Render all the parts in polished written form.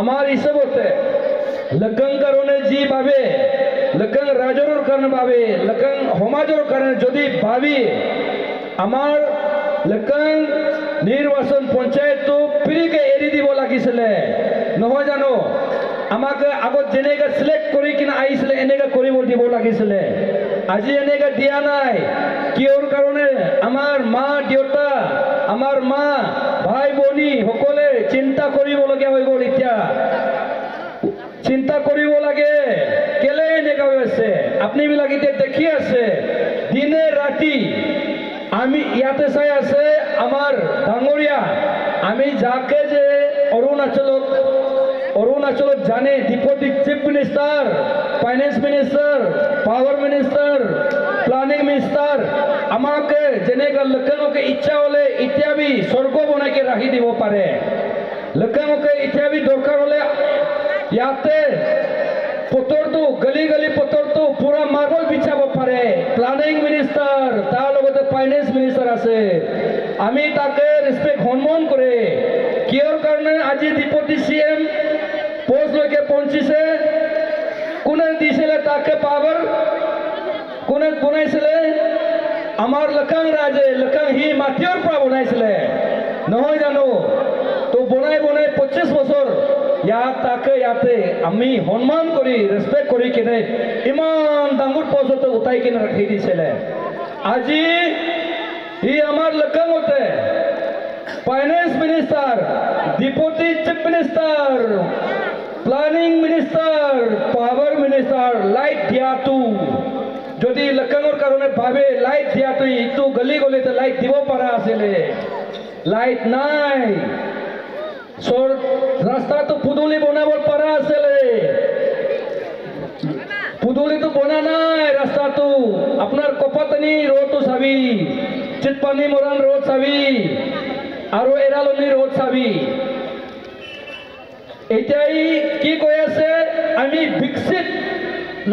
আমার হিসাবতে লকং কারণে জি ভাবে লকং রাজর কারণে ভাবে লকং সমাজর কারণে যদি ভাবি আমার লকং নির্বাচন পঞ্চায়েত ফ্রিকে এৰি দিব লাগিছিলে নহয় জানো আমাকে আগত যেনেকৈ সিলেক্ট কৰি কিনে আহিছিলে এনেকৈ কৰিব দিব লাগিছিলে আজি এনেকৈ দিয়া নাই কিয়ৰ কাৰণে আমাৰ মা দেউতা আমাৰ মা ভাই ভনী সকলে চিন্তা কৰিবলগীয়া হৈ গ'ল এতিয়া চিন্তা কৰিব লাগে কেলে এনেকুৱা হৈ আছে আপোনাবিলাক এতিয়া দেখি আছে দিনে ৰাতি আমি ইয়াতে চাই আছে আমাৰ ডাঙৰীয়া আমি যাকে যে অৰুণাচলত জানে deputy chief minister finance minister power minister planning minister আমাকে যেনেকৈ লকঙকে ইচ্ছা হলে এতিয়া বি স্বৰ্গ বনাইকে ৰাখি দিব পাৰে লকঙকে এতিয়া বি দৰকাৰ হলে ইয়াতে পথৰটো গলি গলি পথৰটো পুৰা মাৰ্বল বিছাব পাৰে প্লানিং মিনিষ্টাৰ তাৰ লগতে ফাইনেন্স মিনিষ্টাৰ আছে আমি তাকে ৰেসপেক্ট সন্মান কৰে কিয়ৰ কাৰণে আজি ডিপুটি সিএম পোষ্ট লৈকে পৌঁছিছে কোনে দিছিলে তাকে পাৱাৰ কোনে বনাইছিলে আমাৰ লকং ৰাজে লকং হি মাটিৰ পৰা বনাইছিলে নহয় জানো তো বনাই 25 বছৰ তাকে ইয়াতে আমি সন্মান কৰি ৰেসপেক্ট কৰি কিনে ইমান ডাঙৰ পদত উঠাই কিনে ৰাখি দিছিলে আজি ই আমাৰ লকঙতে finance minister deputy chief minister planning minister power minister light দিয়াটো যদি লকঙৰ কাৰণে ভাবে লাইট দিয়াটো ইটো গলি গলিতে লাইট দিব পৰা আছিলে লাইট নাই রাস্তা তো পুদুলি বনাব পারা আছিলে পুদুলি তো বনা নাই রাস্তা তো আপনার কপাতনি রোড তো চাবি চিতপানি মরান রোড চাবি আর এরালনি রোড চাবি এটাই কি কৈ আছে আমি বিকশিত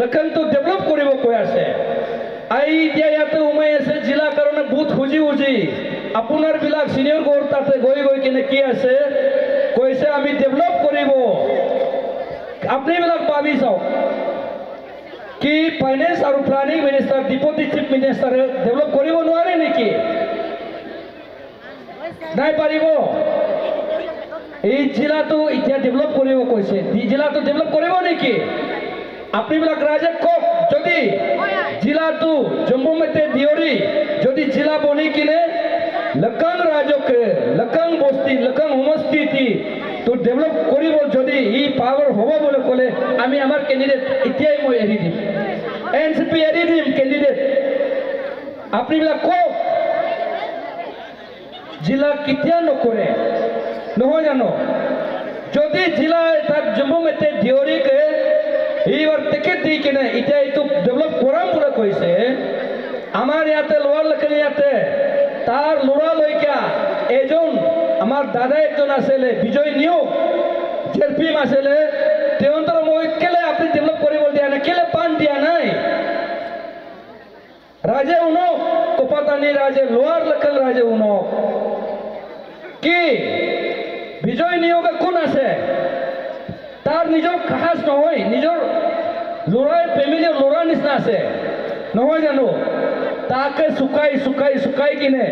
লকং তো ডেভেলপ কৰিব কৈ আছে এতিয়া ইয়াতে উমাই আছে জিলা কাৰণে বুথ খুজি আপোনাৰ বিলাক সিনিয়ৰ গৌৰ তাতে গৈ কিনে কি আছে কৈছে আমি ডেভেলপ কৰিব আপোনাবিলাক ভাবি চাওক কি ফাইনেন্স আৰু প্লানিং মিনিষ্টাৰ ডিপুটি চিফ মিনিষ্টাৰে ডেভেলপ কৰিব নোৱাৰে নেকি নাই পাৰিব এই জিলাটো এতিয়া ডেভেলপ কৰিব কৈছে জিলাটো ডেভেলপ কৰিব নেকি আপোনাবিলাক ৰাইজে কওক যদি জিলাটো জম্মুমতে দিয়ৰি যদি জিলা বনি কিনে লকং ৰাজকে লকং বস্তি লকং সমষ্টি তো ডেভেলপ কৰিব যদি ই পাৱাৰ হ'ব বুলি ক'লে আমি আমাৰ কেণ্ডিডেট এতিয়াই মই এৰি দিম এনচিপি এৰি দিম কেণ্ডিডেট আপোনাবিলাক কওক জিলা কেতিয়া নকৰে নহয় জানো যদি জিলা তাক জম্মুমতে দিয়ৰিকে এইবাৰ টিকেট দি কিনে এতিয়া এইটো ডেভেলপ কৰাম বুলি কৈছে আমাৰ ইয়াতে লোৱাৰ লকং ইয়াতে তাৰ ল'ৰালৈকে এজন আমাৰ দাদা একজন আছিলে বিজয় নিয়োগ জেলপিম আছিলে তেওঁন্তৰ মই কেলে আপুনি ডেভেলপ কৰিব দিয়া নাই কেলে পান দিয়া নাই ৰাজে উনক কপাতানি ৰাজে লোৱাৰ লকং ৰাজে উনক কি বিজয় নিয়োগ কোন আছে তাৰ নিজৰ খাস নহয় নিজৰ ল'ৰাই ফেমিলিৰ ল'ৰাৰ নিচিনা আছে নহয় জানো তাকে শুকাই কিনে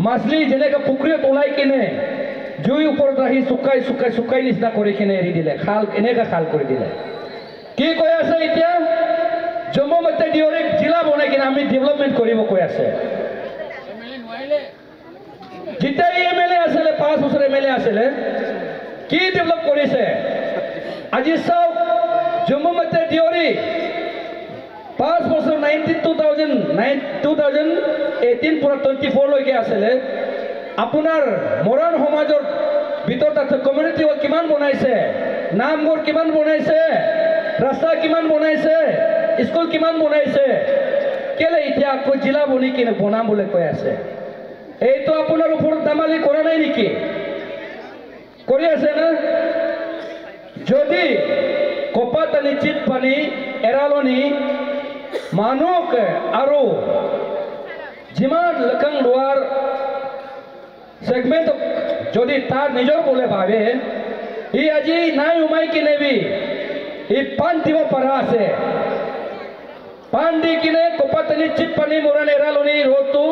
মাছলি যেনেকৈ পুখুৰীত ওলাই কিনে জুই ওপৰত ৰাখি শুকাই নিচিনা কৰি কিনে এৰি দিলে খাল এনেকৈ খাল কৰি দিলে কি কৈ আছে এতিয়া জম্মুমতে দিয়ৰিক জিলা বনাই কিনে আমি ডেভেলপমেণ্ট কৰিব কৈ আছে যেতিয়া এমএলএ আছিলে 5 বছৰ এমএলএ আছিলে কি ডেভেলপ কৰিছে আজি চাওক জম্মুমতে দিয়ৰি 5 বছৰ 2018 পৰা 24 লৈকে আছিলে আপোনাৰ মৰাণ সমাজৰ ভিতৰত আছে কমিউনিটি হল কিমান বনাইছে নামঘৰ কিমান বনাইছে ৰাস্তা কিমান বনাইছে স্কুল কিমান বনাইছে কেলে এতিয়া আকৌ জিলা বনি কিনে বনাম বুলি কৈ আছে এইটো আপোনাৰ ওপৰত দামালি কৰা নাই নেকি কৰি আছে না যদি কপাতানি চিতপানি এৰালনি মানুহ আৰু যিমান লকং লোৱাৰ সেগমেন্ট যদি তার নিজের বলে ভাবে ই আজি নাই উমাই কিনে বি ই পান দিব পাৰা আছে পান দি কিনে কোপাতনি চিপ পানী মৰাণ এৰালনি ৰোডটো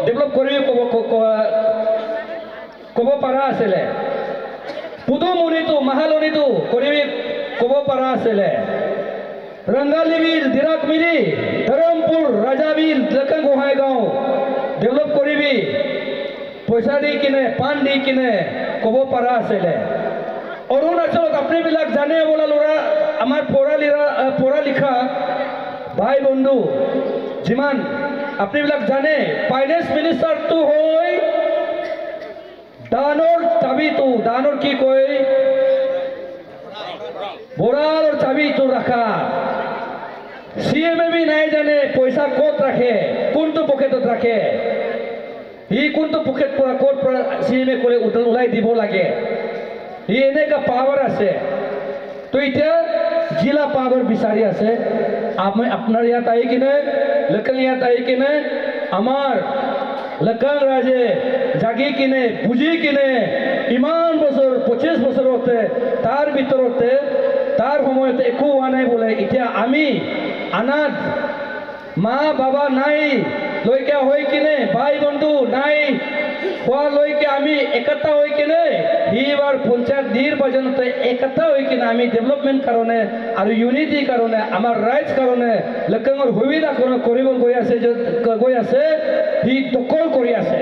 ডেভেলপ কৰি ক'ব পাৰা আছিলে পুদুমুনিটো মাহালনিটো কৰি ক'ব পাৰা আছিলে ৰংগালী বিল দিৰাক মিৰি ধৰমপুৰ ৰাজাবিল লেকেং গোহাঁইগাঁও ডেভেলপ কৰিবি পইচা দি কিনে পান দি কিনে ক'ব পাৰা আছিলে অৰুণাচলত আপোনাবিলাক জানে বোলা ল'ৰা আমাৰ পঢ়া লিখা ভাই বন্ধু যিমান আপোনাবিলাক জানে ফাইনেন্স মিনিষ্টাৰটো হৈ দানৰ চাবিটো দানৰ কি কয় ভঁৰালৰ চাবিটো ৰাখা CMA নাই জানে পইচা ক'ত ৰাখে কোনটো পকেটত ৰাখে ই কোনটো পকেট পৰা ক'ত পৰা CMA কৰি ওলাই দিব লাগে ই এনেকা পাৱাৰ আছে তো এতিয়া জিলা পাৱাৰ বিচাৰি আছে আপোনাৰ ইয়াত আহি কিনে লেকেং ইয়াত আহি কিনে আমাৰ লেকেং ৰাজে জাগি কিনে বুজি কিনে ইমান বছৰ 25 বছৰতে তাৰ ভিতৰতে তাৰ সময়তে একো হোৱা নাই বোলে এতিয়া আমি অনাথ মা বাবা নাই লৈকে হৈ কিনে ভাই বন্ধু নাই খোৱা লৈকে আমি একতা হৈ কিনে এইবাৰ পঞ্চায়ত নিৰ্বাচনতে একতা হৈ কিনে আমি ডেভেলপমেণ্ট কাৰণে আৰু ইউনিটি কাৰণে আমাৰ ৰাইজ কাৰণে লেকেঙৰ সুবিধা কৰিব গৈ আছে সি দখল কৰি আছে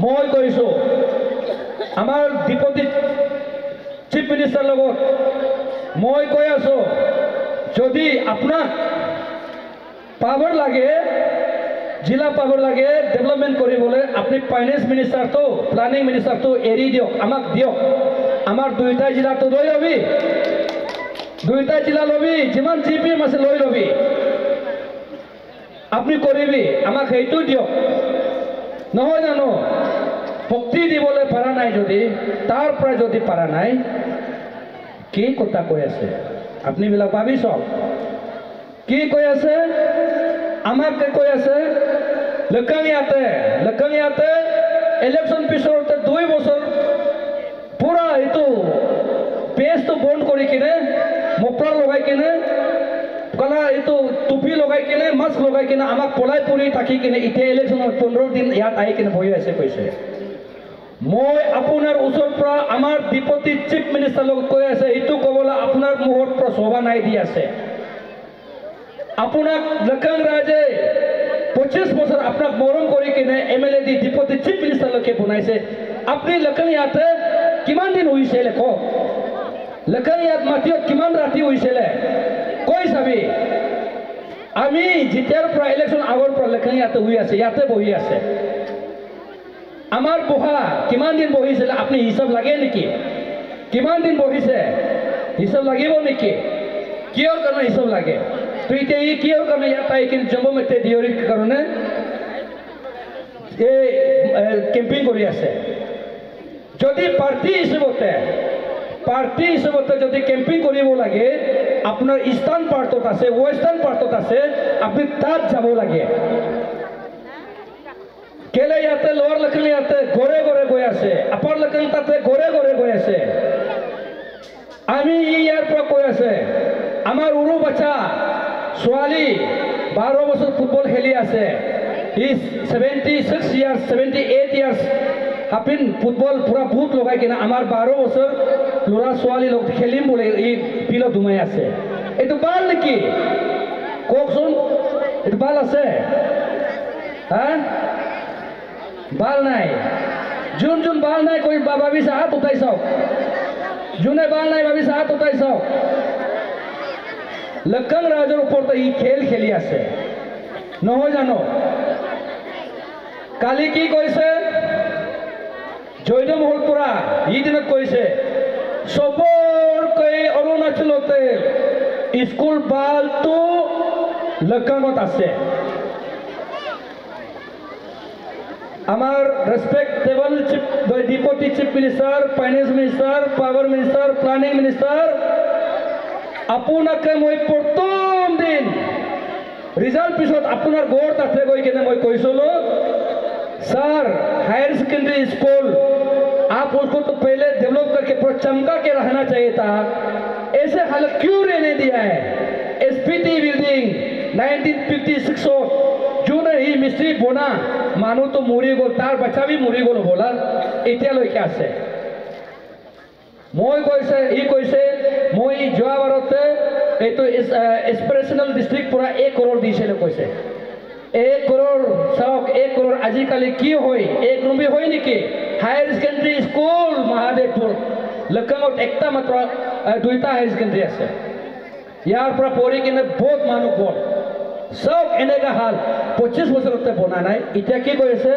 মই কৈছোঁ আমাৰ ডিপুটি চিফ মিনিষ্টাৰ লগত মই কৈ আছোঁ যদি আপোনাক পাৱাৰ লাগে জিলা পাৱাৰ লাগে ডেভেলপমেণ্ট কৰিবলৈ আপুনি ফাইনেন্স মিনিষ্টাৰটো প্লানিং মিনিষ্টাৰটো এৰি দিয়ক আমাক দিয়ক আমাৰ দুইটা জিলাটো লৈ ল'বি দুইটা জিলা ল'বি যিমান GPM আছে লৈ ল'বি আপুনি কৰিবি আমাক সেইটো দিয়ক নহয় জানো শক্তি দিবলৈ পৰা নাই যদি তাৰ পৰা যদি পৰা নাই কি কথা কৈ আছে আপুনিবিলাক ভাবি চাওক কি কৈ আছে আমাক কৈ আছে লেকেং ইয়াতে ইলেকশ্যন পিছতে 2 বছৰ পুৰা এইটো পেজটো বন্ধ কৰি কিনে মফলাৰ লগাই কিনে কলা এইটো টুপি লগাই কিনে মাস্ক লগাই কিনে আমাক পলাই পৰি থাকি কিনে এতিয়া ইলেকশ্যনত 15 দিন ইয়াত আহি কিনে বহি আছে কৈছে মই আপোনাৰ ওচৰৰ পৰা আমাৰ ডিপুটি চিফ মিনিষ্টাৰ লগত কৈ আছে এইটো ক'বলৈ আপোনাৰ মুহূৰ্ত পৰা শোভা নাই দি আছে আপোনাক লেকেং ৰাজে 25 বছৰ আপোনাক মৰম কৰি কিনে MLA দি ডিপুটি চিফ মিনিষ্টাৰলৈকে বনাইছে আপুনি লেকেং ইয়াতে কিমান দিন হৈছিলে কওক লেকেং ইয়াত মাটিত কিমান ৰাতি হৈছিলে কৈ চাবি আমি যেতিয়াৰ পৰা ইলেকশ্যন আগৰ পৰা লেকেং ইয়াতে হৈ আছে ইয়াতে বহি আছে আমাৰ বহা কিমান দিন বহিছিলে আপুনি হিচাপ লাগে নেকি কিমান দিন বহিছে হিচাপ লাগিব নেকি কিয়ৰ কাৰণে হিচাপ লাগে তো এতিয়া ই কিয়ৰ কাৰণে ইয়াত আহি কিনে জম্মুতে দিয়ৰিৰ কাৰণে এই কেম্পিং কৰি আছে যদি পাৰ্টি হিচাপতে যদি কেম্পিং কৰিব লাগে আপোনাৰ ইষ্টাৰ্ণ পাৰ্টত আছে ৱেষ্টাৰ্ণ পাৰ্টত আছে আপুনি তাত যাব লাগে কেলে ইয়াতে লোৱাৰ লেকেং ইয়াতে ঘৰে ঘৰে গৈ আছে আপাৰ লেকেং তাতে ঘৰে ঘৰে গৈ আছে আমি ইয়াৰ পৰা কৈ আছে আমাৰ উৰু বাচ্চা ছোৱালী 12 বছৰ ফুটবল খেলি আছে ই 76 ইয়াৰ্ছ 78 ইয়াৰ্ছ হাপিন ফুটবল পুৰা বুট লগাই কিনে আমাৰ 12 বছৰ ল'ৰা ছোৱালী লগ খেলিম বোলে এই ফিল্ডত সোমাই আছে এইটো ভাল নেকি কওকচোন এইটো ভাল আছে হা ভাল নাই যোন ভাল নাই কৈ ভাবিছে হাত উঠাই চাওক যোনে ভাল নাই ভাবিছে হাত উঠাই চাওক লেকেং ৰাজৰ ওপৰত ই খেলি আছে নহয় জানো কালি কি কৈছে জয়দেৱ মহল পৰা ই দিনত কৈছে চবৰকৈ অৰুণাচলতে স্কুল বালটো লেকেঙত আছে আমাৰ respectable deputy chief minister finance minister power minister planning minister আপোনাকে মই প্ৰথম দিন ৰিজাল্ট পিছত আপোনাৰ ঘৰ তাতে গৈ কিনে মই কৈছিলোঁ স্যাৰ হায়াৰ সেকেন্ডাৰী স্কুল आप उसको तो पहले डेवलप करके पूरा चमका के रहना चाहिए था। ऐसे हालत क्यों रहने दिया है? एसपीटी बिल्डिंग 1956 जो नहीं मिस्त्री बना मानो तो मुरी गल तार बच्चा भी मुरी गल बोला एतियाলৈকে আছে। মই কৈছে মই যোৱা বাৰতে এইটো এসপিৰেশনাল ডিস্ট্রিক্ট পুরা 1 crore দিছিলে কৈছে 1 crore চাওক 1 crore আজিকালি কি হয় 1 रुपये হয় নেকি? হায়ার সেকেন্ডারি স্কুল মহাদেৱপুৰ লখনৌত একটা মাত্ৰ দুইটা হায়াৰ সেকেন্ডাৰি আছে। ইয়াৰ পৰা পঢ়ি কিনে বহুত মানুহ গ'ল। সব এনেকা হাল 25 বছৰতে বনা নাই। এতিয়া কি কৈছে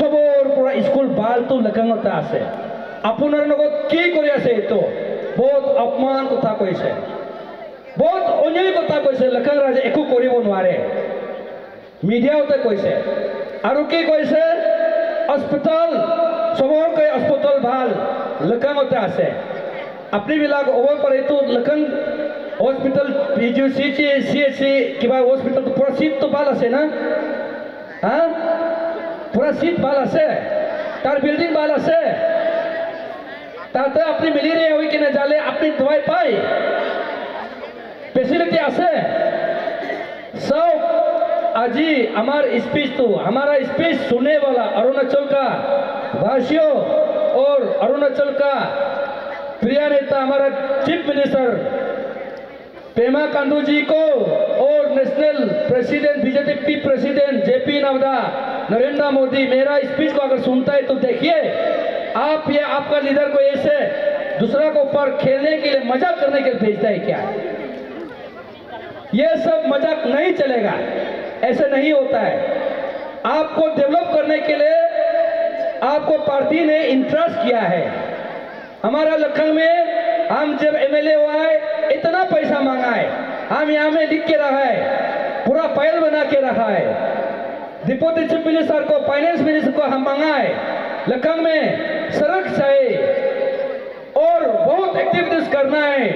সবৰ পৰা স্কুল বালটো লখনৌতে আছে। আপোনাৰ লগত কি কৰি আছে? এইটো বহুত অপমান কথা কৈছে, বহুত অন্যায় কথা কৈছে। লখনৌ ৰাজে একো কৰিব নোৱাৰে মিডিয়াতে কৈছে। আৰু কি কৈছে হস্পিটাল সবৰকৈ হস্পিটাল ভাল লখনৌতে আছে। আপনিবিলাক হ'ব পাৰে এইটো লখনৌ हॉस्पिटल सीएचसी किबा हॉस्पिटल तो पूरा सीट तो बाल आसे ना हाँ पूरा सीट बाल आसे तार बिल्डिंग बाल आसे ताते अपनी मिलेरिया हुई कि न जाले अपनी दवाई पाई फैसिलिटी आसे सब आजी हमार स्पीच तो हमारा स्पीच सुनने वाला अरुणाचल का वासियों और अरुणाचल का प्रिय नेता हमारा चीफ मिनिस्टर पेमा खांडू जी को और national president BJP president JP Nadda Narendra Modi मेरा स्पीच को अगर सुनता है तो देखिए आप ये आपका लीडर को ऐसे दूसरा को ऊपर खेलने के लिए मजाक करने के लिए भेजता है क्या? ये सब मजाक नहीं चलेगा, ऐसे नहीं होता है। आपको डेवलप करने के लिए आपको पार्टी ने इंटरेस्ट किया है। हमारा लखनऊ में हम जब एमएलए हुआ है इतना पैसा मांगा है, हम यहाँ में लिख के रहा है, पूरा फाइल बना के रखा है। डिप्टी चीफ मिनिस्टर को फाइनेंस मिनिस्टर को हम मांगा है लखनऊ में सड़क चाहिए और बहुत एक्टिविटीज करना है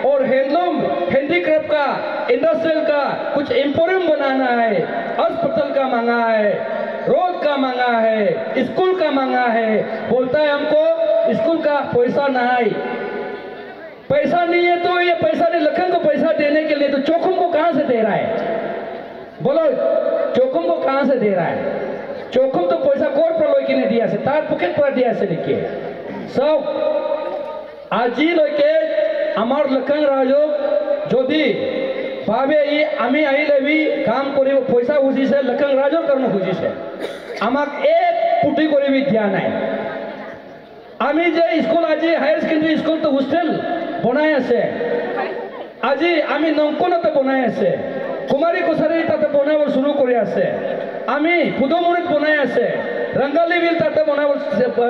और हैंडलूम हैंडीक्राफ्ट का इंडस्ट्रियल का कुछ एम्पोरियम बनाना है। हॉस्पिटल का मांगा है, रोड का मांगा है, स्कूल का मांगा है। बोलता है हमको स्कूल का पैसा नहीं, पैसा नहीं है तो ये पैसा नहीं लखनऊ को पैसा देने के लिए तो चौखुम को कहां से दे रहा है? बोलो चौखुम को कहां से दे रहा है? चौखुम तो पैसा कोर प्रलोय की ने दिया से तार पॉकेट पर दिया से लिखिए सब আজি লৈকে আমার লখনৌ রাজক যদি ভাবে ই আমি আইলেবি কাম কৰিব পয়সা খুজিছে লখনৌ ৰাজৰ কাৰণে খুজিছে আমাক এক কোটি কৰিবি দিয়া নাই। আমি যে স্কুল আজি হায়ার সেকেন্ডারি স্কুল তো হোস্টেল বনাই আছে আজি আমি নংকনতে বনাই আছে কুমাৰী কোছাৰী তাতে বনাব শুৰু কৰি আছে আমি পুদমুৰিত বনাই আছে ৰংগালী বিল তাতে বনাব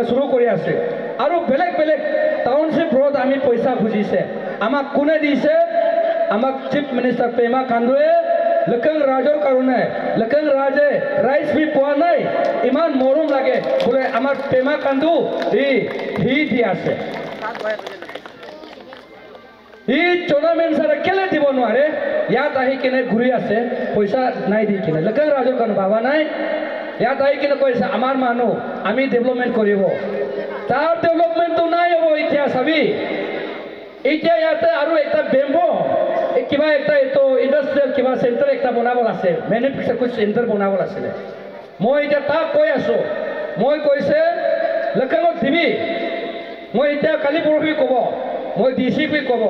শুৰু কৰি আছে আৰু বেলেগ বেলেগ টাউনশিপ ৰোড আমি পয়সা খুজিছে আমাক কোনে দিছে? আমাক চিফ মিনিষ্টাৰ পেমা খাণ্ডুৱে লখনৌ ৰাজৰ কাৰণে লখনৌ ৰাজে ৰাইজ বি পোৱা নাই ইমান মৰম লাগে বোলে আমাৰ পেমা খাণ্ডু হি দি আছে। ই টুৰ্ণামেণ্ট ছাৰে কেলে দিব নোৱাৰে? ইয়াত আহি কিনে ঘূৰি আছে পইচা নাই দি কিনে লখনৌ ৰাজৰ কাৰণে ভাবা নাই। ইয়াত আহি কিনে কৈছে আমাৰ মানুহ আমি ডেভেলপমেণ্ট কৰিব, তাৰ ডেভেলপমেণ্টটো নাই হ'ব। এতিয়া চাবি এতিয়া ইয়াতে আৰু এটা বেম্বো কিবা একটা এইটো ইণ্ডাষ্ট্ৰিয়েল কিবা চেণ্টাৰ একটা বনাব আছে, মেনুফেকচাৰ চেণ্টাৰ বনাব আছিলে। মই এতিয়া তাক কৈ আছোঁ, মই কৈছে লখনৌত দিবি, মই এতিয়া কালি পৰহি ক'ব, মই ডিচিপি ক'ব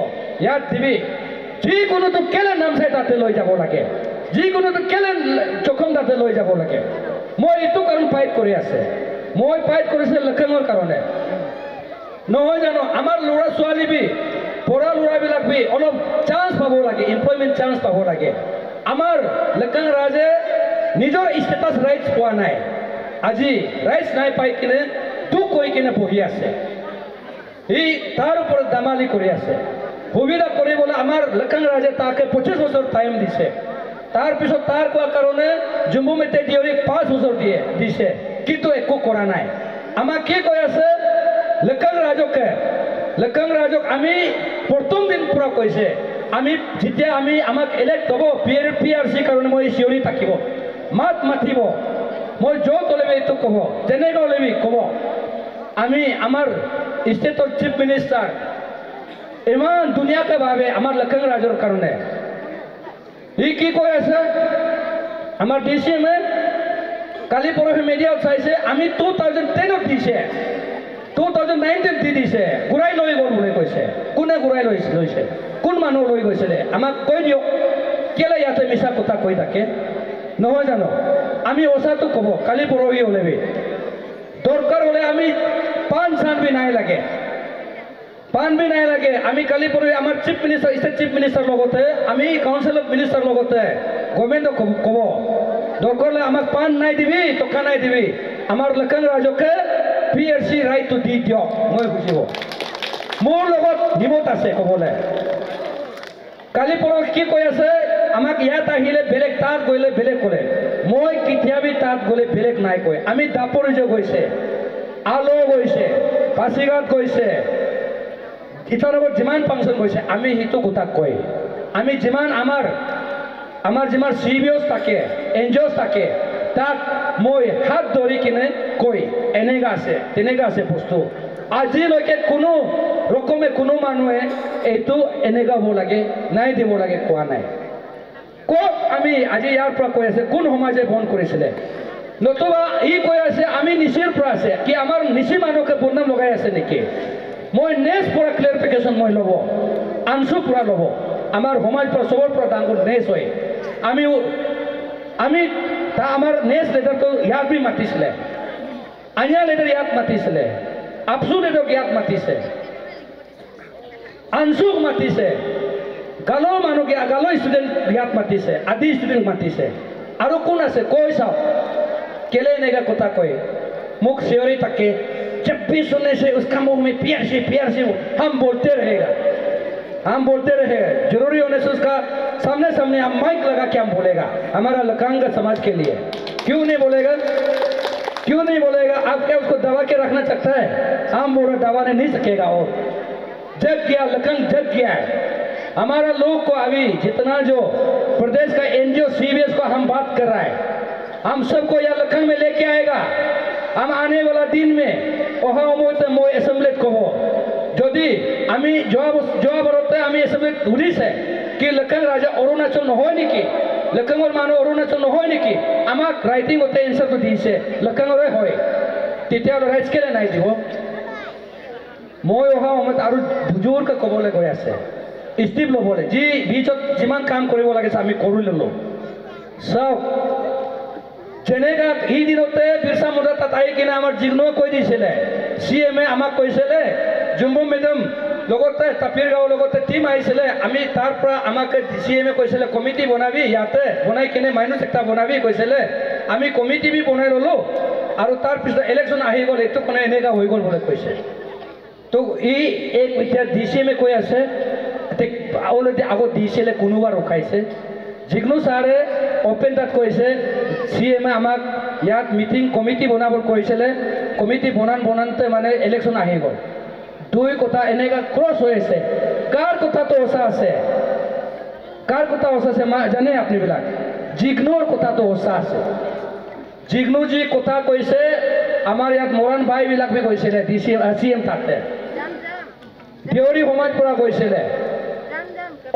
ইয়াত দিবি। যিকোনোটো কেলে নামচাই তাতে লৈ যাব লাগে, যিকোনোটো কেলে চৌখুম তাতে লৈ যাব লাগে। মই এইটো কাৰণ ফাইট কৰি আছে, মই ফাইট কৰিছে লখনৌৰ কাৰণে নহয় জানো? আমাৰ ল'ৰা ছোৱালী বি পঢ়া ল'ৰাবিলাক বি অলপ চান্স পাব লাগে, এমপ্লয়মেণ্ট চান্স পাব লাগে। আমাৰ লখনৌ ৰাজে নিজৰ ষ্টেটাছ ৰাইটছ পোৱা নাই, আজি ৰাইটছ নাই পাই কিনে দুখ হৈ কিনে বহি আছে। ই তাৰ ওপৰত দামালি কৰি আছে। সুবিধা কৰিবলৈ আমাৰ লখনৌ ৰাজে তাকে 25 বছৰ টাইম দিছে। তাৰপিছত তাৰ কোৱা কাৰণে জম্মু মেটে ডিঅ'ৰিক 5 বছৰ দিছে কিন্তু একো কৰা নাই। আমাক কি কৈ আছে লখনৌ ৰাজক আমি প্ৰথম দিন পৰা কৈছে আমি যেতিয়া আমাক ইলেক্ট হ'ব পিআৰচি কাৰণে মই চিঞৰি থাকিব, মাত মাতিব, মই য'ত ওলাবি এইটো ক'ব, যেনেকৈ ওলাবি ক'ব। আমি আমার স্টেটৰ চিফ মিনিষ্টাৰ ইমান ধুনীয়াকৈ ভাবে আমাৰ লক্ষণ ৰাজৰ কাৰণে ই কি কৈ আছে আমাৰ DCMে কালি পৰহি মিডিয়াত চাইছে আমি 2010ত দিছে 2019 দি দিছে ঘূৰাই লৈ গ'ল বুলি কৈছে কোনে ঘূৰাই লৈছে কোন মানুহ লৈ গৈছিলে আমাক কৈ দিয়ক কেলে ইয়াতে মিছা কথা কৈ থাকে নহয় জানো আমি ওচাটো ক'ব কালি পৰহি ওলাবি দৰকাৰ হ'লে আমি পান চান বি নাই লাগে আমি কালি পৰহি আমাৰ chief minister state chief minister লগতে আমি কাউন্সিল অফ মিনিষ্টাৰ লগতে গভৰ্ণমেণ্টক ক'ব দৰকাৰ হ'লে আমাক পান নাই দিবি টকা নাই দিবি আমাৰ লক্ষণ ৰাজকে PRC ৰাইটটো দি দিয়ক মই বুজিব মোৰ লগত হিমত আছে ক'বলৈ কালি পৰহি কি কৈ আছে আমাক ইয়াত আহিলে বেলেগ তাত গ'লে বেলেগ কৰে মই কেতিয়াবি তাত গ'লে বেলেগ নাই কয় আমি দাপৰিজ গৈছে আলো গৈছে পাছিঘাট গৈছে ইটানগৰত যিমান ফাংচন গৈছে আমি সেইটো কথাক কয় আমি যিমান আমাৰ যিমান CBOs থাকে NGOs থাকে তাক মই হাত ধৰি কিনে কৈ এনেকা আছে তেনেকা আছে বস্তু আজিলৈকে কোনো ৰকমে কোনো মানুহে এইটো এনেকা হ'ব লাগে নাই দিব লাগে কোৱা নাই ক'ত আমি আজি ইয়াৰ পৰা কৈ আছে কোন সমাজে বন্ধ কৰিছিলে নতুবা ই কৈ আছে আমি নিচিৰ পৰা আছে কি আমাৰ নিচি মানুহকে বদনাম লগাই আছে নেকি মই নেক্সট পৰা ক্লিয়াৰিফিকেশ্যন মই ল'ব আনসু পৰা ল'ব আমাৰ সমাজ পৰা চবৰ পৰা ডাঙৰ নেক্সট হয় আমি আমাৰ নেক্সট লিডাৰটো ইয়াত বি মাতিছিলে আনিয়া লিডাৰ ইয়াত মাতিছিলে আপসু লিডাৰক ইয়াত মাতিছে আনসুক মাতিছে গালো মানুহকে গালো ষ্টুডেণ্ট ইয়াত মাতিছে আদি ষ্টুডেণ্ট মাতিছে আৰু কোন আছে কৈ চাওক केले नेगा कोता कोई मुख सियोरी तके जब भी सुनने से उसका मुंह में PRC हम बोलते रहेगा जरूरी होने से उसका सामने हम माइक लगा के हम बोलेगा हमारा लकांग समाज के लिए क्यों नहीं बोलेगा आप क्या उसको दबा के रखना चाहता है हम बोल रहे दबाने नहीं सकेगा और जग गया लकंग जग गया है हमारा लोग को अभी जितना जो प्रदेश का NGO CBS को हम बात कर रहा है हम सबको यह लखन में लेके आएगा हम आने वाला दिन में मैं असेंबली कहो যদি আমি জবাব বৰতে আমি এসবে ধৰিছে কি লক্ষণ ৰাজা অৰুণাচল নহয় নেকি লক্ষণৰ মানুহ অৰুণাচল নহয় নেকি আমাক ৰাইটিং ওতে এনসাৰটো দিছে লক্ষণৰে হয় তেতিয়া ৰাইজ কেলে নাই দিব মই অহা সময়ত আৰু বুজুৰ্গকে ক'বলৈ গৈ আছে ষ্টিপ ল'বলৈ যি বিচত যিমান কাম কৰিব লাগে আমি কৰি ল'লো চব যেনেকা এই দিনতে বিৰছা মুণ্ডা তাত আহি কিনে আমাৰ জিগ্নো কৈ দিছিলে CMে আমাক কৈছিলে জুম্বু মেডাম লগতে তাপিৰ গাঁৱৰ লগতে টিম আহিছিলে আমি তাৰ পৰা আমাক CMে কৈছিলে কমিটি বনাবি ইয়াতে বনাই কিনে মাইনাছ একটা বনাবি কৈছিলে আমি কমিটি বি বনাই ল'লো আৰু তাৰ পিছত ইলেকশ্যন আহি গ'ল এইটো কোনে এনেকা হৈ গ'ল বুলি কৈছে তো এই এতিয়া DCMে কৈ আছে অলৰেডি আগত দিছিলে কোনোবা ৰখাইছে জিগ্নো ছাৰে ওপেন তাত কৈছে CMে আমাক ইয়াত মিটিং কমিটি বনাব কৈছিলে কমিটি বনানতে মানে ইলেকশ্যন আহি গ'ল দুই কথা এনেকা ক্ৰছ হৈ আছে কাৰ কথাটো সঁচা আছে জানে আপুনিবিলাক জিগ্নোৰ কথাটো সঁচা আছে জিগ্নো যি কথা কৈছে আমাৰ ইয়াত মৰাণ ভাইবিলাক বি কৈছিলে CM থাকতে দেউৰী সমাজ পৰা কৈছিলে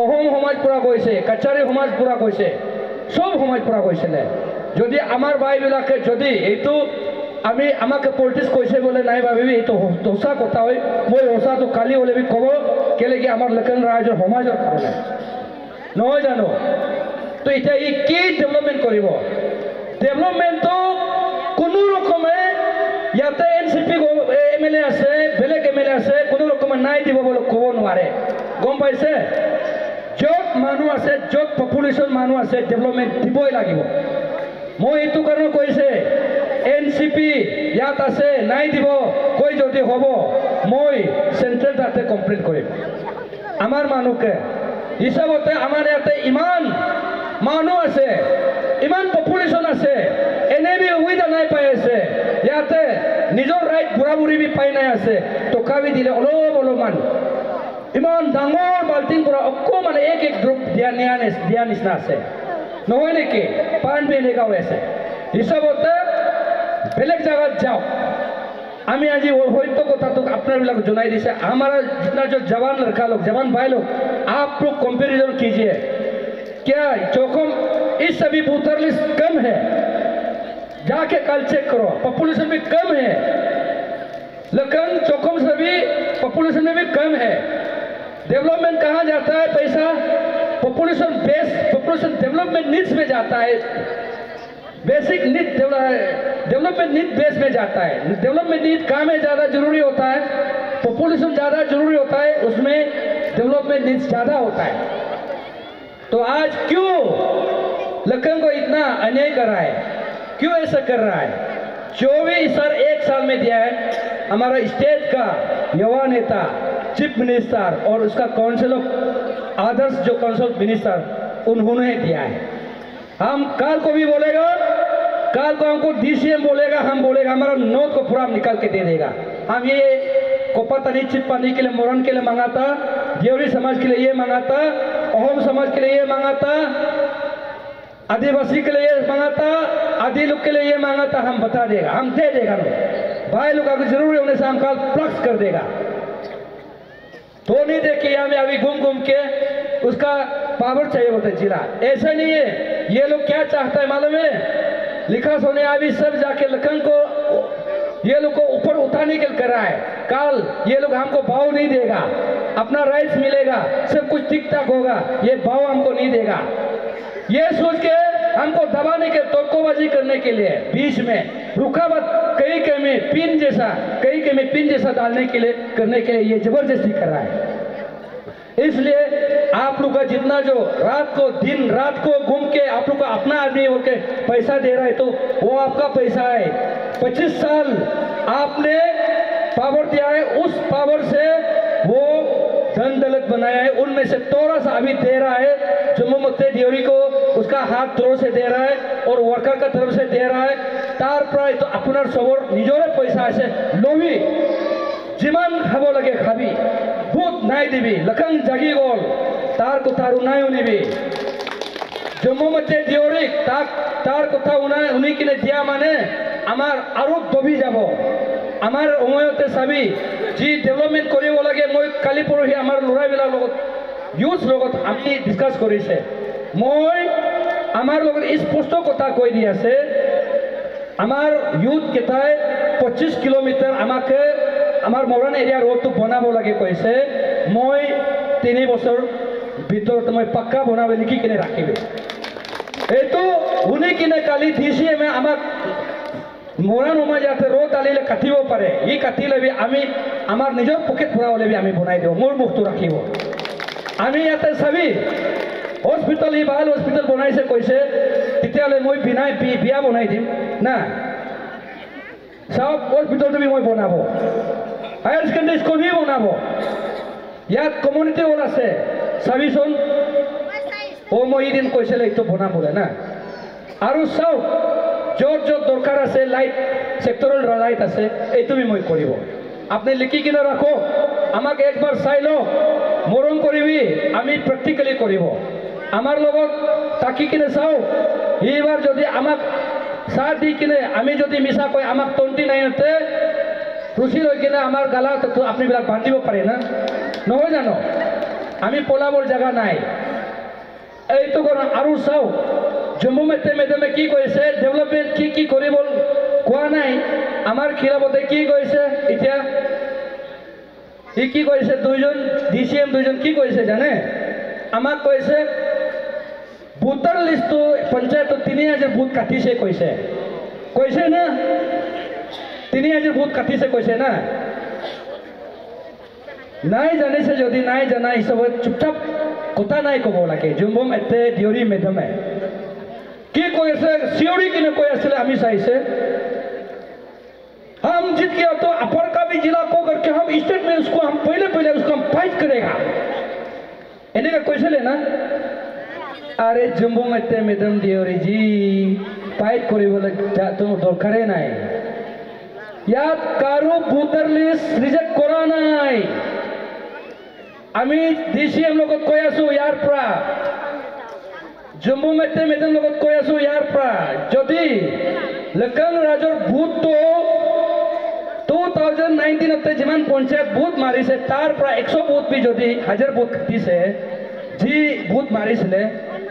অহোম সমাজ পৰা কৈছে কাছাৰী সমাজ পৰা কৈছে সব সমাজ পৰা কৈছিলে যদি আমাৰ ভাইবিলাকে যদি এইটো আমাকে পলিটিক্স কৈছে বলে নাই ভাবিবি এইটো সঁচা কথা হয় মই সঁচাটো কালি ওলাবি ক'ব কেলে কি আমাৰ লক্ষণ ৰাইজৰ সমাজৰ কাৰণে নহয় জানো তো এতিয়া ই কি ডেভেলপমেণ্ট কৰিব ডেভেলপমেণ্টটো কোনো ৰকমে ইয়াতে NCP MLA আছে বেলেগ MLA আছে কোনো ৰকমে নাই দিব বুলি ক'ব নোৱাৰে গম পাইছে য'ত মানুহ আছে য'ত পপুলেশ্যন মানুহ আছে ডেভেলপমেণ্ট দিবই লাগিব মই এইটো কাৰণে কৈছে NCP ইয়াত আছে নাই দিব কৈ যদি হ'ব মই চেণ্ট্ৰেল তাতে কমপ্লেইন কৰিম আমাৰ মানুহকে হিচাপতে আমাৰ ইয়াতে ইমান মানুহ আছে ইমান পপুলেশ্যন আছে এনে বি সুবিধা নাই পাই আছে ইয়াতে নিজৰ ৰাইট বুঢ়া বুঢ়ী বি পাই নাই আছে টকা বি দিলে অলপমান ইমান ডাঙৰ বাল্টিং পৰা অকণমান এক গ্ৰুপ দিয়া নিচিনা আছে নহয় নেকি পান বি এনেকা হৈ আছে হিচাপতে বেলেগ জায়গাত যাওক আমি আজি হয়তো কথাটো আপনার जुनाई दिसे हमारा जितना जो जवान लड़का लोग जवान भाई लोग आप लोग कंपैरिजन कीजिए क्या चौकम इस सभी बूथर लिस्ट कम है जाके कल चेक करो पॉपुलेशन भी कम है लेकिन चौकम सभी पॉपुलेशन में भी कम है डेवलपमेंट कहाँ जाता है पैसा population base population development needs में जाता है basic need development need base में जाता है डेवलपमेंट नीड काम में ज़्यादा जरूरी होता है पॉपुलेशन ज़्यादा जरूरी होता है उसमें डेवलपमेंट नीड्स ज़्यादा होता है तो आज क्यों लखन को इतना अन्याय कर रहा है क्यों ऐसा कर रहा है जो भी सर 1 साल में दिया है हमारा स्टेट का युवा नेता चीफ मिनिस्टर और उसका काउंसिल ऑफ आदर्श जो काउंसिल ऑफ मिनिस्टर उन्होंने दिया है हम कल को भी बोलेगा कल को हमको डीसीएम बोलेगा हम बोलेगा हमारा नोट को पूरा निकाल के दे देगा हम ये कोपातनी चिप्पानी के लिए मोरन के लिए मांगाता देवरी समाज के लिए ये मांगाता अहोम समाज के लिए ये मांगाता आदिवासी के लिए ये मांगाता आदि लोग के लिए ये मांगाता हम बता देगा हम दे देगा भाई लोग अगर जरूरी होने से हम कल प्लस कर देगा तो नहीं देखिए हमें अभी घूम के उसका पावर चाहिए होता है जिला ऐसा नहीं है ये लोग क्या चाहता है मालूम है लिखा सोने अभी सब जाके लखन को ये लोग को ऊपर उठाने के लिए कर रहा है कल ये लोग हमको भाव नहीं देगा अपना राइट्स मिलेगा सब कुछ ठीक ठाक होगा ये भाव हमको नहीं देगा ये सोच के हमको दबाने के तोड़कोबाजी करने के लिए बीच में रुकावट कई में पिन जैसा डालने के लिए करने के लिए ये जबरदस्ती कर रहा है इसलिए आप लोग का जितना जो दिन रात को घूम के आप लोग का अपना आदमी बोल के पैसा दे रहा है तो वो आपका पैसा है 25 साल आपने पावर दिया है उस पावर से वो धन दौलत बनाया है उनमें से थोड़ा सा अभी दे रहा है जम्मू मत्ते देवरी को उसका हाथ थ्रो से दे रहा है और वर्कर का तरफ से दे रहा है तार प्राय तो अपना सबर निजरे पैसा ऐसे लोभी जिमान खाब लगे खाबी भूत नाई दिबी लखन जागी गल तार कथा उनाय उनिबी जम्मू मध्य देवरी तार कथा उनाय उनी किने दिया माने आमार आरो दबी जाबो आमार उमयते साबी जी डेवलपमेंट करिब लागे মই काली परहि आमार लराइबिला লগত यूथ লগত আমি ডিসকাস কৰিছে মই आमार লগত स्पष्ट कथा কৈ দি আছে आमार यूथ केटाय 25 किलोमीटर आमाके आमार मरान एरिया रोड तो बनाब लगे कैसे मैं 3 बছर भर मैं पक्का बनाब लिखी किने राखिबे एतो उन्हें किने काली डीसीएम आमाक मरान उमा जाते रोड आलिले काटिब पारे इ काटिले भी आमी आमार निजर पकेट भरा हले भी आमी बनाई दिओ मोर मुखतो राखिब आमी याते सभी हस्पिटल इ ভাল हस्पिटल बनाइसे कैसे तितियाले मैं बिया बनाई दिम ना सब हस्पिटल भी मैं बनाब हायर सेकेंडरी स्कूल भी बनाब याद कम्युनिटी हल आसे चाबिचोन ओ मैं दिन कैसे तो बनाबले ना और चाव जत दरकार आसे लाइट सेक्टरल लाइट आसे ये भी मैं कर अपनी लिखि किने राखो आमाक एक बार चाई लो मरम करिबी आमी प्रेक्टिकली करिब आमार लगत ताकि किने चाओ এইবাৰ যদি আমাক साथ दी किने आमी যদি मिसा कय आमाक 29 रुचि लई किने आमार गाला तो आपनि बिलाक बांधिब पारे ना নহয় জানো आमी पलाबर जगह नाई এইটো কৰা আৰু চাও जम्मू मेदामे की কৈছে डेवलपमेंट की কৰিব কোৱা নাই আমাৰ খিলাবতে কি কৈছে এতিয়া কি কৈছে দুইজন ডিসিএম দুইজন কি কৈছে জানে আমাক কৈছে भोटर लिस्ट तो पंचायत तो 3000 बूथ काटी से कैसे ना 3000 बूथ काटी से कैसे ना नाई जाने से जदि नाई जाना हिसाब चुपचाप कथा नाई कब लगे जम्मू एते देवरी मेदामे कि कैसे सियोरी किने कै आছিলে आमी चाइसे हम जीत गया तो अपर का भी जिला को करके हम स्टेट में उसको हम पहले उसको हम फाइट करेगा इन्हें का कैसे लेना अरे जम्मू मेदाम देवरी जी फाइट तुम दरकार नाई याद कारो भोटर लिस्ट रिजेक्ट करा नाई आमी डीसीएम लगत কৈ আছো ইয়াৰ পৰা जम्मू मेदाम लगत কৈ আছো ইয়াৰ পৰা যদি লকন ৰাজৰ ভোট তো 2019 যিমান পঞ্চায়ত বুথ মাৰিছে তাৰ পৰা 100 বুথ বি যদি 1000 বুথ কাটিছে যি বুথ মাৰিছিলে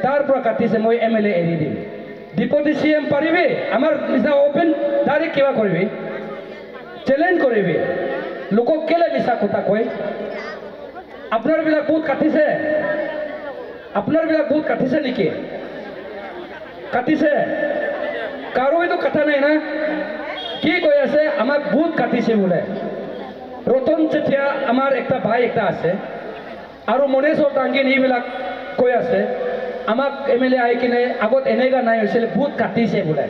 তাৰ পৰা কাটিছে মই এমএলএ এৰি দিম ডিপুটি সিএম পাৰিবি আমাৰ নিচিনা ওপেন ডাইৰেক্ট কিবা কৰিবি চ্যালেঞ্জ কৰিবি লোকক কেলে মিছা কথা কয় আপনার বিলাক বুথ কাটিছে আপনার বিলাক বুথ কাটিছে নেকি কাটিছে কারো এইটো কাটা নাই না কি কৈ আছে আমাক বুথ কাটিছে বোলে ৰতন চেতিয়া আমাৰ একটা ভাই একটা আছে আৰু মনেশ্বৰ টাংগিন এইবিলাক কৈ আছে আমাক এমএলএ আই কিনে আগত এনেকা নাই হৈছিল বুথ কাটিছে বোলে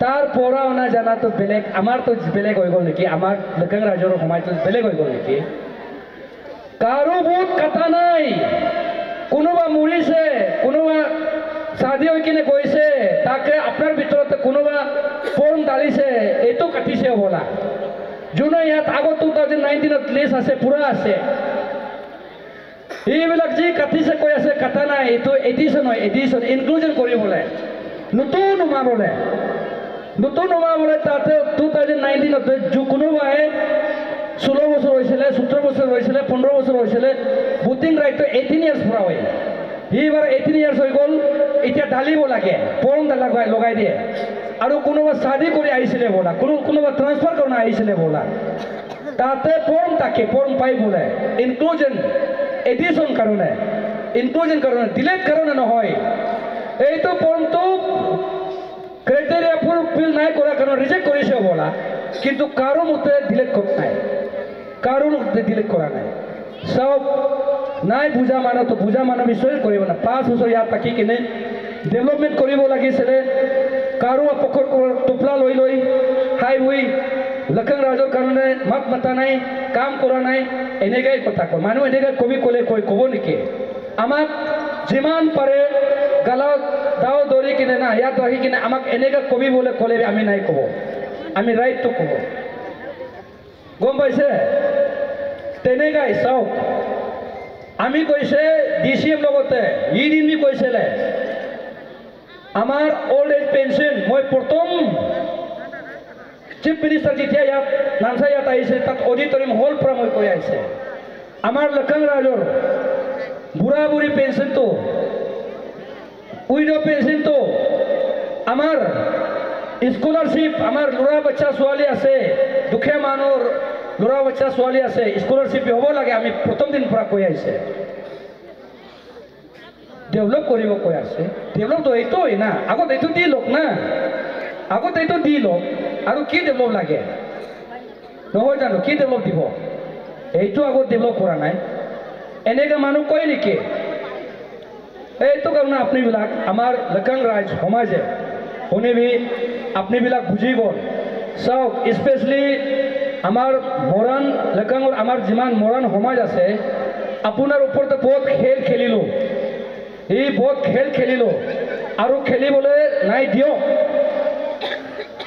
তাৰ পৰা অনা জানাটো বেলেগ আমাৰতো বেলেগ হৈ গ'ল নেকি আমাৰ লখিং ৰাজৰ সমাজটো বেলেগ হৈ গ'ল নেকি কাৰো বুথ কাটা নাই কোনোবা মৰিছে কোনোবা শাদি হৈ কিনে গৈছে তাকে আপোনাৰ ভিতৰতে কোনোবা ফৰ্ম ঢালিছে এইটো কাটিছে হ'বলা যোনে ইয়াত আগত 2019 লিষ্ট আছে পুৰা আছে এইবিলাক যি কাটিছে কৈ আছে কাটা নাই এইটো এডিশ্যন হয় এডিশ্যন ইনক্লুজন কৰিবলৈ নতুন উমাবলৈ তাতে 2019 কোনোবাই 16 বছৰ হৈছিলে 17 বছৰ হৈছিলে 15 বছৰ হৈছিলে ভোটিং ৰাইটটো 18 ইয়াৰ্ছ পৰা হয় এইবাৰ 18 ইয়াৰ্ছ হৈ গ'ল এতিয়া ঢালিব লাগে ফৰ্ম লগাই দিয়ে আৰু কোনোবা শাদি কৰি আহিছিলে বোলা কোনোবা ট্ৰান্সফাৰ কৰি আহিছিলে বোলা তাতে ফৰ্ম পাই বোলে ইনক্লুজন এডিশ্যন কাৰণে ইনক্লুজন কাৰণে ডিলেট কাৰণে নহয় এইটো ফৰ্মটো ক্ৰাইটেৰিয়া ফুলফিল নাই কৰাৰ কাৰণে ৰিজেক্ট কৰিছে বোলা কিন্তু কাৰো মতে ডিলেট কৰা নাই কাৰো মতে ডিলেট কৰা নাই সব নাই বুজা মানুহ বুজা মানুহ নিশ্চয় কৰিব না 5 বছৰ ইয়াত থাকি কিনে ডেভেলপমেণ্ট কৰিব লাগিছিলে কাৰো পকৰ টোপলা লৈ হাই হৈ লখিং ৰাজৰ কাৰণে মাত মাতা নাই কাম কৰা নাই এনেকাই কথা কয় মানুহ এনেকৈ ক'ব নেকি আমাক যিমান পাৰে গালত দাও দৌৰি কিনে না ইয়াত আহি কিনে আমাক এনেকৈ কবি বোলে ক'লে আমি নাই ক'ব আমি ৰাইটটো ক'ব গম পাইছে তেনেকাই চাওক আমি কৈছে ডিচিএম লগতে ইডিমি কৈছিলে আমাৰ ওল্ড এজ পেঞ্চন মই প্ৰথম চিফ মিনিষ্টাৰ যেতিয়া ইয়াত নামচাই ইয়াত আহিছে তাত অডিটৰিয়াম হল পৰা মই কৈ আহিছে আমাৰ লখিং ৰাজৰ বুঢ়া বুঢ়ী পেঞ্চনটো উইডো পেঞ্চনটো আমাৰ স্কলাৰশ্বিপ আমাৰ ল'ৰা বাচ্চা ছোৱালী আছে দুখীয়া মানুহৰ ল'ৰা বাচ্চা ছোৱালী আছে স্কলাৰশ্বিপ হ'ব লাগে আমি প্ৰথম দিন পৰা কৈ আহিছে ডেভেলপ কৰিব কৈ আছে ডেভেলপটো এইটোই না আগত এইটো দি লওক না আগত এইটো দি লওক আৰু কি ডেভেলপ লাগে নহয় জানো কি ডেভেলপ দিব এইটো আগত ডেভেলপ কৰা নাই এনেকৈ মানুহ কয় নেকি এইটো কাৰণে আপুনিবিলাক আমাৰ লখিং ৰাজ সমাজে শুনিবি আপুনিবিলাক বুজি গ'ল চাওক স্পেচিয়েলি আমাৰ মৰাণ লখিঙৰ আমাৰ যিমান মৰাণ সমাজ আছে আপোনাৰ ওপৰতে বহুত খেল খেলিলোঁ এই বহুত খেল খেলিলোঁ আৰু খেলিবলৈ নাই দিয়ক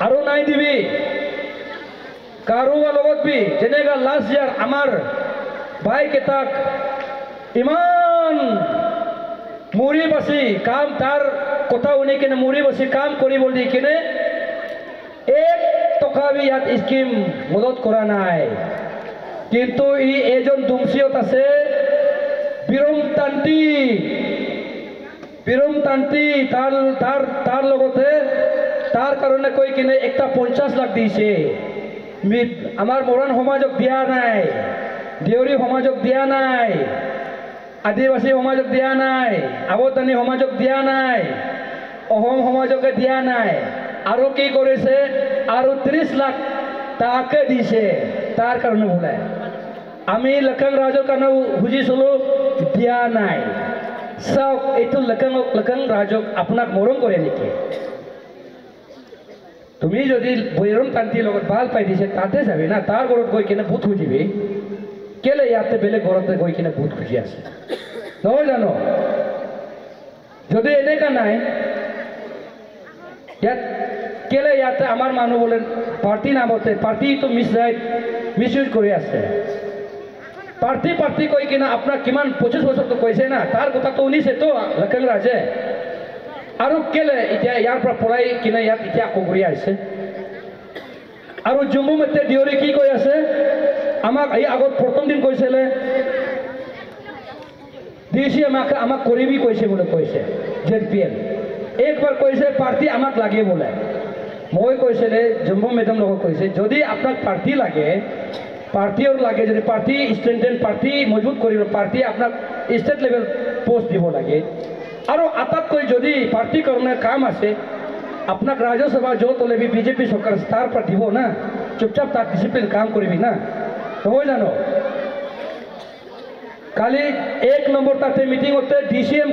আৰু নাই দিবি কাৰোবাৰ লগত বি যেনেকা লাষ্ট ইয়াৰ আমাৰ ভাইকেইটাক ইমান মুড়ি বাচি কাম তাৰ কথা শুনি কিনে মুড়ি বাচি কাম কৰিব দি কিনে 1 টকা বি ইয়াত স্কিম মদত কৰা নাই কিন্তু ই এজন দুমচিয়ত আছে বিৰমতান্তি তাৰ লগতে তাৰ কাৰণে কৈ কিনে একটা 50 লাখ দিছে আমাৰ মৰাণ সমাজক দিয়া নাই দেউৰী সমাজক দিয়া নাই আদিবাসী সমাজক দিয়া নাই আৱতানী সমাজক দিয়া নাই অসম সমাজকে দিয়া নাই আৰু কি কৰিছে আৰু 30 লাখ তাকে দিছে তাৰ কাৰণে বোলে আমি লখিং ৰাজৰ কাৰণে বুজিছিলোঁ দিয়া নাই চাওক এইটো লখিং ৰাজক আপোনাক মৰম কৰে নেকি তুমি যদি বিৰমতান্তিৰ লগত ভাল পাই দিছে তাতে যাবি না তাৰ ঘৰত গৈ কিনে ভোট খুজিবি কেলে ইয়াতে বেলেগ ঘৰতে গৈ কিনে ভোট খুজি আছে নহয় জানো যদি এনেকা নাই ইয়াত কেলে ইয়াতে আমাৰ মানুহ বোলে পাৰ্টি নামতে পাৰ্টিটো মিছইউজ কৰি আছে পাৰ্টি কৈ কিনে আপোনাক কিমান 25 বছৰটো কৈছে না তাৰ কথাটো শুনিছেতো লখিং ৰাজে আৰু কেলে এতিয়া ইয়াৰ পৰা পলাই কিনে ইয়াত এতিয়া আকৌ ঘূৰি আহিছে আৰু জম্মু মেতে ডিঅ'ৰি কি কৈ আছে আমাক এই আগত প্ৰথম দিন কৈছিলে ডিচি আমাক কৰিবি কৈছে বোলে কৈছে ZPM একবাৰ কৈছে পাৰ্টি আমাক লাগে বোলে মই কৈছিলে জম্মু মেডাম লগত কৈছে যদি আপোনাক পাৰ্টি লাগে পাৰ্টিও লাগে যদি পাৰ্টি ষ্ট্ৰেংথেন পাৰ্টি মজবুত কৰিব পাৰ্টি আপোনাক ষ্টেট লেভেল পোষ্ট দিব লাগে আৰু আটাইতকৈ যদি পাৰ্টি কাৰণে কাম আছে আপোনাক ৰাজ্যসভা য'ত হ'লে বিজেপি চৰকাৰ তাৰ পৰা দিব না চুপচাপ তাত ডিচিপ্লিন কাম কৰিবি না নহয় জানো কালি 1 নম্বৰ তাতে মিটিঙতে DCM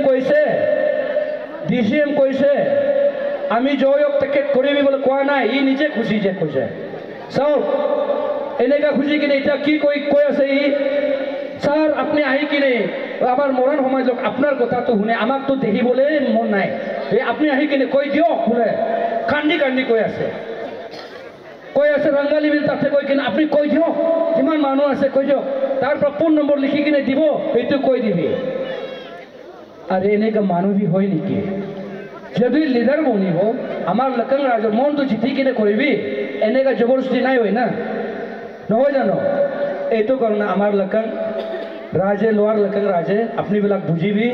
কৈছে আমি জয়ক টিকেট কৰিবি বুলি কোৱা নাই ই নিজে খুচি যে কৈছে চাওক এনেকা খুচি কিনে এতিয়া কি কৈ আছে ই স্যার আপনি আহি কিনে আবার মৰাণ সমাজক আপনার কথাটো শুনে আমাকতো দেখিবলৈ মন নাই এই আপনি আহি কিনে কৈ দিয়ক বোলে কান্দি কৈ আছে ৰংগালী বিল তাতে কৈ কিনে আপনি কৈ দিয়ক যিমান মানুহ আছে কৈ দিয়ক তাৰ পৰা ফোন নম্বৰ লিখি কিনে দিব এইটো কৈ দিবি আৰু এনেকা মানুহ হয় নেকি যদি লিডাৰ বনিব আমাৰ লক্ষণ ৰাজৰ মনটো জিতি কিনে কৰিবি এনেকা জবৰদস্তি নাই হয় না নহয় জানো এইটো কাৰণে আমাৰ লক্ষণ ৰাজে লোৱাৰ লক্ষণ ৰাজে আপুনিবিলাক বুজিবি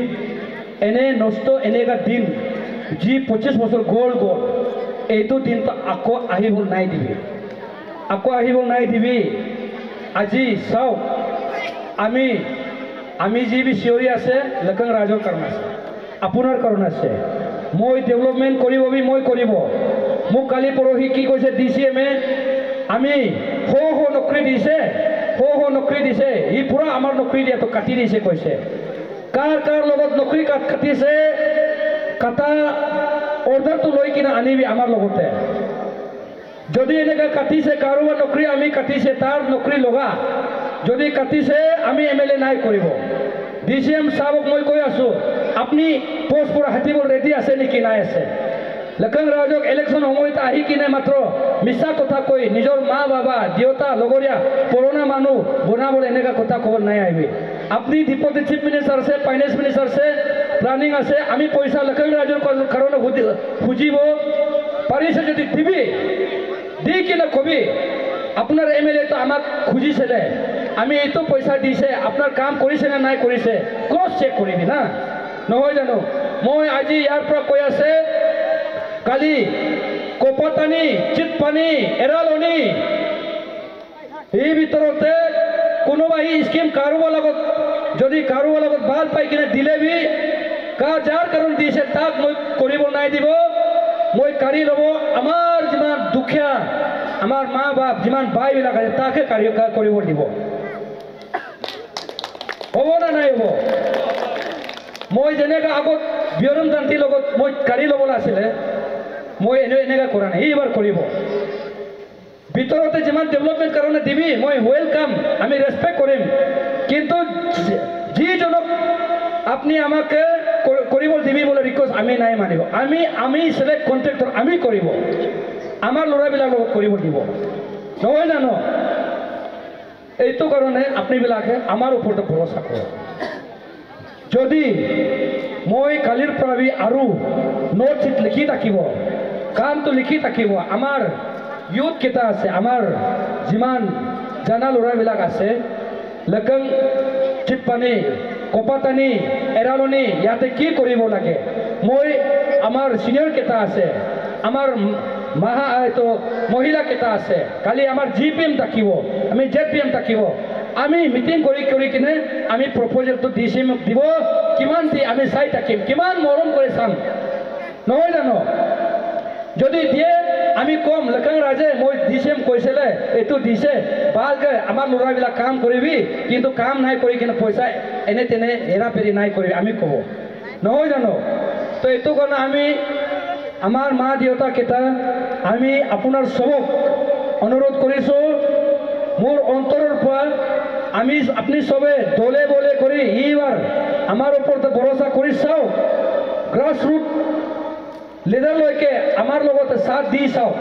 এনে নষ্ট এনেকা দিন যি 25 বছৰ গ'ল এইটো দিনটো আকৌ আহিব নাই দিবি আজি চাওক আমি যি বি চিঞৰি আছে লক্ষণ ৰাজৰ কাৰণে আছে আপোনাৰ কাৰণে আছে মই ডেভেলপমেণ্ট কৰিব মই কৰিব মোক কালি পৰহি কি কৈছে DCMে আমি হো নকৰি দিছে ই পুৰা আমাৰ নকৰি দিয়াটো কাটি দিছে কৈছে কাৰ লগত নকৰি কাটিছে কাটা অৰ্ডাৰটো লৈ কিনে আনিবি আমাৰ লগতে যদি এনেকা কাটিছে কাৰোবাৰ নকৰি আমি কাটিছে তাৰ নকৰি লগা যদি কাটিছে আমি MLA নাই কৰিব DCM সাহেবক মই কৈ আছো আপনি পোষ্ট পুৰা হাতিব ৰেডি আছে নেকি নাই আছে লক্ষণ ৰাজক ইলেকশ্যন সময়ত আহি কিনে মাত্ৰ মিছা কথা কৈ নিজৰ মা বাবা দেউতা লগৰীয়া পুৰণা মানুহ বনাবলৈ এনেকা কথা ক'ব নাই আহিবি আপনি ডিপুটি চিফ মিনিষ্টাৰ আছে ফাইনেন্স মিনিষ্টাৰ আছে প্লানিং আছে আমি পইচা লক্ষণ ৰাজৰ কাৰণে খুজিব পাৰিছে যদি দিবি দি কিনে কবি আপোনাৰ MLA তো আমাক খুজিছিলে আমি এইটো পইচা দিছে আপোনাৰ কাম কৰিছে নে নাই কৰিছে ক্ৰছ চেক কৰিবি না নহয় জানো মই আজি ইয়াৰ পৰা কৈ আছে কালি কোপাতানি চিটপানি এৰালনি এই ভিতৰতে কোনোবা এই স্কিম কাৰোবাৰ লগত ভাল পাই কিনে দিলেবি যাৰ কাৰণ দিছে তাক মই কৰিব নাই দিব মই কাঢ়ি ল'ব আমাৰ যিমান দুখীয়া আমাৰ মা বাপ যিমান ভাইবিলাক আছে তাকে কৰিব দিব হ'ব না নাই হ'ব মই যেনেকা আগত বিয়ৰম জান্তিৰ লগত মই কাঢ়ি ল'বলৈ আছিলে মই এনেকা কৰা নাই এইবাৰ কৰিব ভিতৰতে যিমান ডেভেলপমেণ্ট কাৰণে দিবি মই ওয়েলকাম আমি ৰেসপেক্ট কৰিম কিন্তু যিজনক আপনি আমাকে কৰিব দিবি বলে ৰিকুৱেষ্ট আমি নাই মানিব আমি সিলেক্ট কন্ট্ৰাক্টৰ আমি কৰিব আমাৰ ল'ৰাবিলাক লগত কৰিব দিব নহয় জানো এইটো কাৰণে আপুনিবিলাকে আমাৰ ওপৰতে ভৰসা কৰক যদি মই কালিৰ পৰা আৰু নোট চিট লিখি থাকিব কামটো লিখি থাকিব আমাৰ ইউথ কেইটা আছে আমাৰ যিমান জানা ল'ৰাবিলাক আছে লক্ষণ চিটপানি কোপাতানি এৰালনি ইয়াতে কি কৰিব লাগে মই আমাৰ সিনিয়ৰ কেইটা আছে আমাৰ মহিলা কেইটা আছে কালি আমাৰ GPM থাকিব আমি ZPM থাকিব আমি মিটিং কৰি কিনে আমি প্ৰপ'জেলটো DCM দিব কিমান দি আমি চাই থাকিম কিমান মৰম কৰি চাম নহয় জানো যদি দিয়ে আমি কম লক্ষণ ৰাজে মই DCM কৈছিলে এইটো দিছে ভালকৈ আমাৰ ল'ৰাবিলাক কাম কৰিবি কিন্তু কাম নাই কৰি কিনে পইচা এনে তেনে হেৰাফেৰি নাই কৰিবি আমি ক'ব নহয় জানো তো এইটো কাৰণে আমি আমাৰ মা দেউতা কেইটা আমি আপোনাৰ সবক অনুৰোধ কৰিছোঁ মোৰ অন্তৰৰ পৰা আপুনি সবে দলে বলে কৰি এইবাৰ আমাৰ ওপৰতে ভৰসা কৰি চাওক গ্ৰাছৰুট লিডাৰলৈকে আমাৰ লগতে সাথ দি চাওক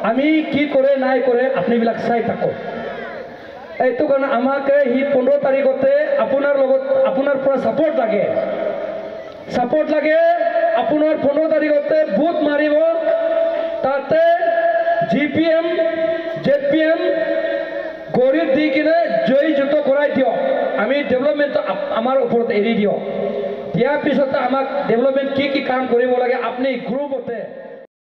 আমি কি কৰে নাই কৰে আপুনিবিলাক চাই থাকক এইটো কাৰণে আমাকে 15 তাৰিখতে আপোনাৰ পৰা সাপোৰ্ট লাগে আপোনাৰ 15 তাৰিখতে বুথ মাৰিব তাতে GPM জেপিএম গৰিব দি কিনে জয়যুত কৰাই দিয়ক আমি ডেভেলপমেণ্ট আমাৰ ওপৰত এৰি দিয়ক দিয়াৰ পিছতে আমাক ডেভেলপমেণ্ট কি কাম কৰিব লাগে আপুনি গ্ৰুপতে